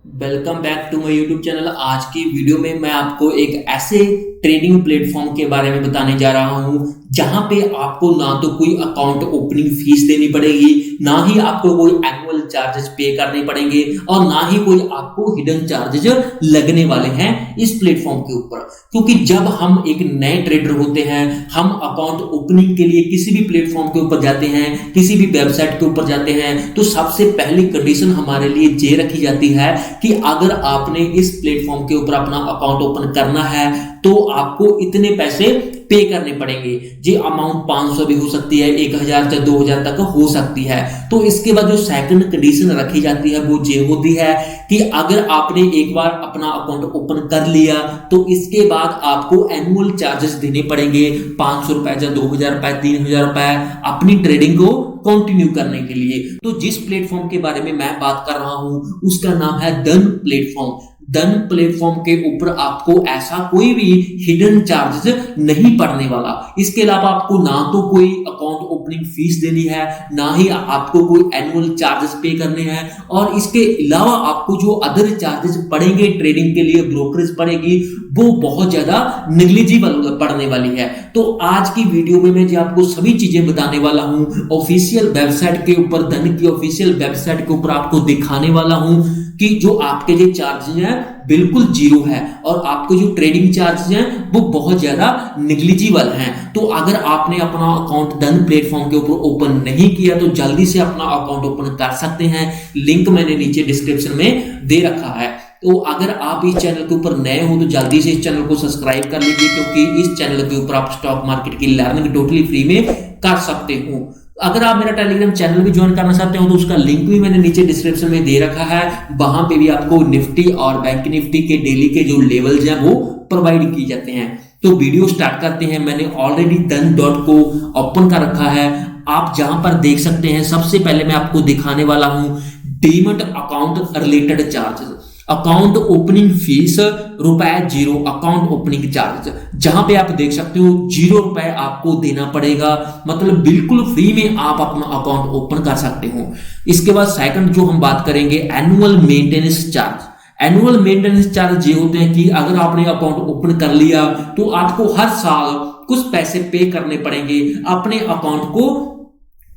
Welcome back to my YouTube channel. आज की video में मैं आपको एक ऐसे ट्रेडिंग प्लेटफॉर्म के बारे में बताने जा रहा हूं जहां पे आपको ना तो कोई अकाउंट ओपनिंग फीस देनी पड़ेगी, ना ही आपको कोई एनुअल चार्जेस पे करने पड़ेंगे और ना ही कोई आपको हिडन चार्जेस लगने वाले हैं इस प्लेटफॉर्म के ऊपर। क्योंकि जब हम एक नए ट्रेडर होते हैं, हम अकाउंट ओपनिंग के लिए किसी भी प्लेटफॉर्म के ऊपर जाते हैं, किसी भी वेबसाइट के ऊपर जाते हैं, तो सबसे पहली कंडीशन हमारे लिए ये रखी जाती है कि अगर आपने इस प्लेटफॉर्म के ऊपर अपना अकाउंट ओपन करना है तो आपको इतने पैसे पे करने पड़ेंगे। जी अमाउंट 500 भी हो सकती है, 1000 से 2000 तक हो सकती है। तो इसके बाद जो सेकंड कंडीशन रखी जाती है वो ये होती है कि अगर आपने एक बार अपना अकाउंट ओपन कर लिया तो इसके बाद आपको एनुअल चार्जेस देने पड़ेंगे, 500 रुपए या 2000 रुपए 3000 रुपए अपनी ट्रेडिंग को कंटिन्यू करने के लिए। तो जिस प्लेटफॉर्म के बारे में मैं बात कर रहा हूं उसका नाम है डन प्लेटफॉर्म। डन प्लेटफॉर्म के ऊपर आपको ऐसा कोई भी हिडन चार्जेस नहीं पड़ने वाला। इसके अलावा आपको ना तो कोई अकाउंट ओपनिंग फीस देनी है, ना ही आपको कोई एनुअल चार्जेस पे करने हैं, और इसके अलावा आपको जो अदर चार्जेस पड़ेंगे ट्रेडिंग के लिए, ब्रोकरेज पड़ेगी, वो बहुत ज्यादा नेग्लिजिबल पड़ने वाली है। तो आज की वीडियो में मैं जो आपको सभी चीजें बताने वाला हूं, ऑफिशियल वेबसाइट के ऊपर, धन की ऑफिशियल वेबसाइट के ऊपर आपको दिखाने वाला हूं कि जो आपके जो चार्जेस हैं बिल्कुल जीरो है और आपको जो ट्रेडिंग चार्जेस हैं वो बहुत ज्यादा नेग्लिजिबल हैं। तो अगर आपने अपना अकाउंट डन प्लेटफॉर्म के ऊपर ओपन नहीं किया तो जल्दी से अपना अकाउंट ओपन कर सकते हैं। लिंक मैंने नीचे डिस्क्रिप्शन में दे रखा है। तो अगर आप इस चैनल के ऊपर नए हो तो जल्दी से इस चैनल को सब्सक्राइब कर लीजिए, क्योंकि इस चैनल के ऊपर आप स्टॉक मार्केट की लर्निंग टोटली फ्री में कर सकते हो। अगर आप मेरा टेलीग्राम चैनल भी ज्वाइन करना चाहते हो तो उसका लिंक भी मैंने नीचे डिस्क्रिप्शन में दे रखा है। वहां पे भी आपको निफ्टी और बैंक निफ्टी के डेली के जो लेवल्स हैं वो प्रोवाइड किए जाते हैं। तो वीडियो स्टार्ट करते हैं। मैंने ऑलरेडी डन डॉट को ओपन कर रखा है। आप जहां पर देख सकते हैं, सबसे पहले मैं आपको दिखाने वाला हूं demat account related charges. Account opening fees ₹0, account opening charge जहां पे आप देख सकते हो ₹0 आपको देना पड़ेगा, मतलब बिल्कुल फ्री में आप अपना अकाउंट ओपन कर सकते हो। इसके बाद सेकंड जो हम बात करेंगे annual maintenance charge. Annual maintenance charge ये होते हैं कि अगर आपने अकाउंट ओपन कर लिया तो आपको हर साल कुछ पैसे पे करने पड़ेंगे अपने अकाउंट को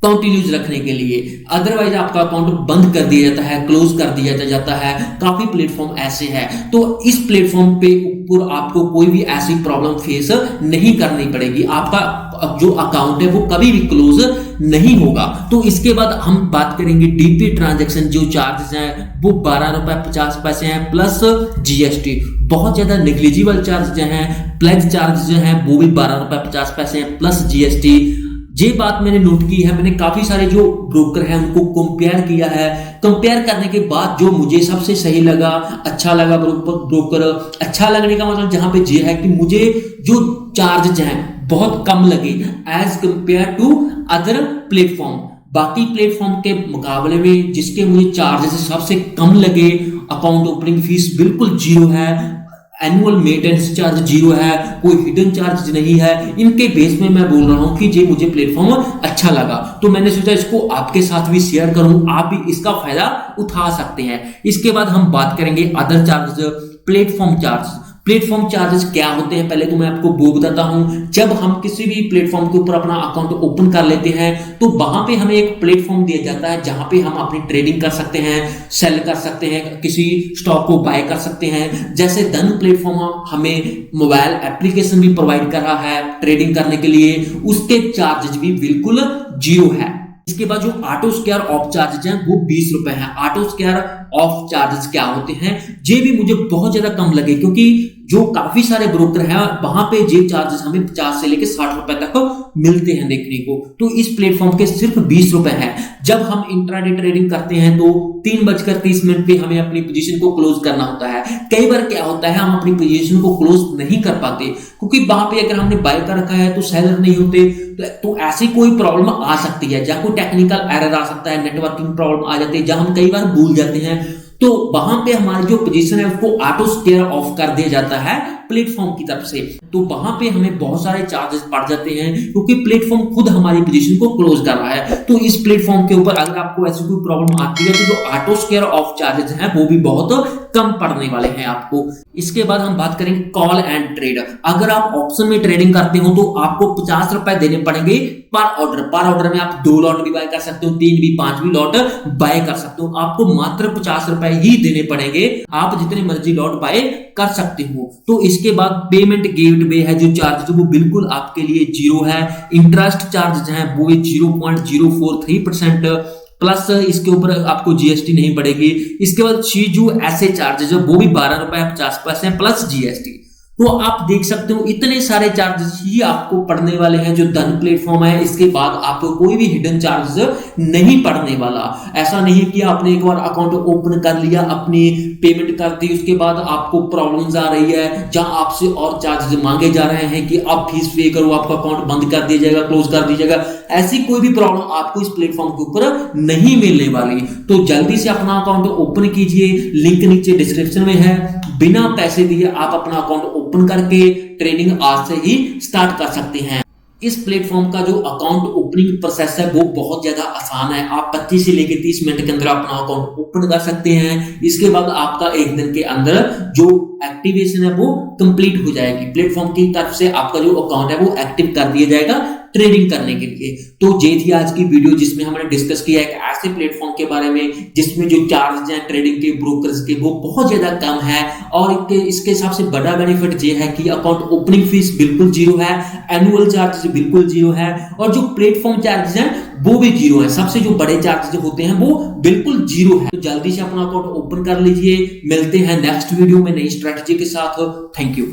कंटिन्यूज रखने के लिए, अदरवाइज आपका अकाउंट बंद कर दिया जाता है, क्लोज कर दिया जाता है। काफी प्लेटफॉर्म ऐसे हैं। तो इस प्लेटफॉर्म पे ऊपर आपको कोई भी ऐसी प्रॉब्लम फेस नहीं करनी पड़ेगी। आपका जो अकाउंट है वो कभी भी क्लोज नहीं होगा। तो इसके बाद हम बात करेंगे डीपी ट्रांजैक्शन जो चार्जेस हैं वो ₹12.50 हैं प्लस जीएसटी। बहुत ज्यादा नेग्लिजिबल चार्ज जो हैं, प्लेज चार्ज जो हैं वो भी ₹12.50 हैं प्लस जीएसटी। ये बात मैंने नोट की है, मैंने काफी सारे जो ब्रोकर हैं उनको कंपेयर किया है। कंपेयर करने के बाद जो मुझे सबसे सही लगा, अच्छा लगा ब्रोकर, अच्छा लगने का मतलब जहां पे ये है कि मुझे जो चार्जेस हैं बहुत कम लगे as compare to other platform. बाकी प्लेटफॉर्म के मुकाबले में जिसके मुझे चार्जेस सबसे कम लगे, अकाउंट ओपनिंग फीस बिल्कुल जीरो है, एनुअल मेंटेनेंस चार्ज जीरो है, कोई हिडन चार्ज नहीं है, इनके बेस में मैं बोल रहा हूं कि ये मुझे प्लेटफॉर्म अच्छा लगा। तो मैंने सोचा इसको आपके साथ भी शेयर करूं, आप भी इसका फायदा उठा सकते हैं। इसके बाद हम बात करेंगे other charge, platform charge. Platform charges क्या होते हैं पहले तो मैं आपको वो बताता हूं। जब हम किसी भी प्लेटफॉर्म के ऊपर अपना अकाउंट ओपन कर लेते हैं तो वहां पे हमें एक प्लेटफॉर्म दिया जाता है जहां पे हम अपनी ट्रेडिंग कर सकते हैं, सेल कर सकते हैं, किसी स्टॉक को बाय कर सकते हैं। जैसे धन प्लेटफॉर्म हमें मोबाइल एप्लीकेशन भी प्रोवाइड कर रहा है ट्रेडिंग करने के लिए, उसके चार्जेस भी बिल्कुल जीरो है। इसके बाद जो ऑटो स्क्वायर ऑफ चार्जेस हैं वो ₹20 हैं। ऑटो स्क्वायर ऑफ चार्जेस क्या होते हैं, ये भी मुझे बहुत ज्यादा कम लगे, क्योंकि जो काफी सारे ब्रोकर हैं वहां पे ये चार्जेस हमें 50 से लेकर ₹60 तक मिलते हैं देखने को। तो इस प्लेटफॉर्म के सिर्फ ₹20 हैं। जब हम इंट्राडे ट्रेडिंग करते हैं तो 3:30 पे हमें अपनी पोजीशन को क्लोज करना होता है। कई बार क्या होता है हम अपनी पोजीशन को क्लोज नहीं कर पाते, क्योंकि वहां पे अगर हमने बाय कर रखा है तो सेलर नहीं होते, तो ऐसी कोई प्रॉब्लम आ सकती है, जहां कोई टेक्निकल एरर आ सकता है, नेटवर्किंग प्रॉब्लम आ जाती है, जहां हम कई बार भूल जाते हैं। तो वहां पे हमारी जो पोजीशन है उसको ऑटो स्क्वायर ऑफ कर दिया जाता है प्लेटफॉर्म की तरफ से, तो वहां पे हमें बहुत सारे चार्जेस पड़ जाते हैं क्योंकि प्लेटफॉर्म खुद हमारी पोजीशन को क्लोज कर रहा है। तो इस प्लेटफॉर्म के ऊपर अगर आपको ऐसी कोई प्रॉब्लम आती है तो जो ऑटो स्क्वायर ऑफ चार्जेस हैं वो भी बहुत कम पड़ने वाले हैं आपको। इसके बाद हम बात करेंगे कॉल एंड ट्रेड। अगर आप ऑप्शन में ट्रेडिंग करते हो तो आपको 50 रुपए देने पड़ेंगे पर ऑर्डर। पर ऑर्डर में आप 2 लॉट भी बाय कर सकते हो, 3 भी, 5 भी लॉट बाय कर सकते हो। आपको मात्र 50 रुपए ही देने पड़ेंगे, आप जितने मर्जी लॉट बाय कर सकते हो। तो इसके बाद पेमेंट गेटवे है जो चार्ज वो बिल्कुल आपके लिए जीरो है। इंटरेस्ट चार्ज है वो 0.043% प्लस इसके ऊपर आपको जीएसटी नहीं पड़ेगी। इसके बाद शीजू ऐसे चार्जेस वो भी 12 रुपए 50 पैसे प्लस जीएसटी। तो आप देख सकते हो इतने सारे चार्जेस ही आपको पड़ने वाले हैं जो धन प्लेटफॉर्म है। इसके बाद आपको कोई भी हिडन चार्जेस नहीं पड़ने वाला। ऐसा नहीं कि आपने एक बार अकाउंट ओपन कर लिया, अपनी पेमेंट कर दी, उसके बाद आपको प्रॉब्लम्स आ रही है जहां आपसे और चार्जेस मांगे जा रहे हैं कि आप फीस पे करो, आपका अकाउंट बंद कर दिया जाएगा, क्लोज कर दिया जाएगा। ऐसी कोई भी प्रॉब्लम आपको इस प्लेटफॉर्म के ऊपर नहीं मिलने वाली। तो जल्दी से अपना अकाउंट ओपन कीजिए, लिंक नीचे डिस्क्रिप्शन में है। बिना पैसे दिए आप अपना अकाउंट ओपन करके ट्रेडिंग आज से ही स्टार्ट कर सकते हैं। इस प्लेटफॉर्म का जो अकाउंट ओपनिंग प्रोसेस है वो बहुत ज्यादा आसान है। आप 25 से लेकर 30 मिनट के अंदर अपना अकाउंट ओपन कर सकते हैं। इसके बाद आपका एक दिन के अंदर जो एक्टिवेशन है वो कंप्लीट हो जाएगी। प्लेटफॉर्म की तरफ से आपका जो अकाउंट है वो एक्टिव कर दिया जाएगा ट्रेडिंग करने के लिए। तो ये थी आज की वीडियो जिसमें हमने डिस्कस किया एक ऐसे प्लेटफॉर्म के बारे में जिसमें जो चार्ज है ट्रेडिंग के, ब्रोकर्स के, वो बहुत ज्यादा कम है। और इसके हिसाब से बड़ा बेनिफिट ये है कि अकाउंट ओपनिंग फीस बिल्कुल जीरो है, एनुअल चार्जेस बिल्कुल जीरो है, और जो प्लेटफॉर्म चार्जेस हैं वो भी जीरो है। सबसे जो बड़े चार्जेस होते हैं वो बिल्कुल जीरो है। तो जल्दी से अपना अकाउंट ओपन कर लीजिए। मिलते हैं नेक्स्ट वीडियो में नई स्ट्रेटजी के साथ। Thank you.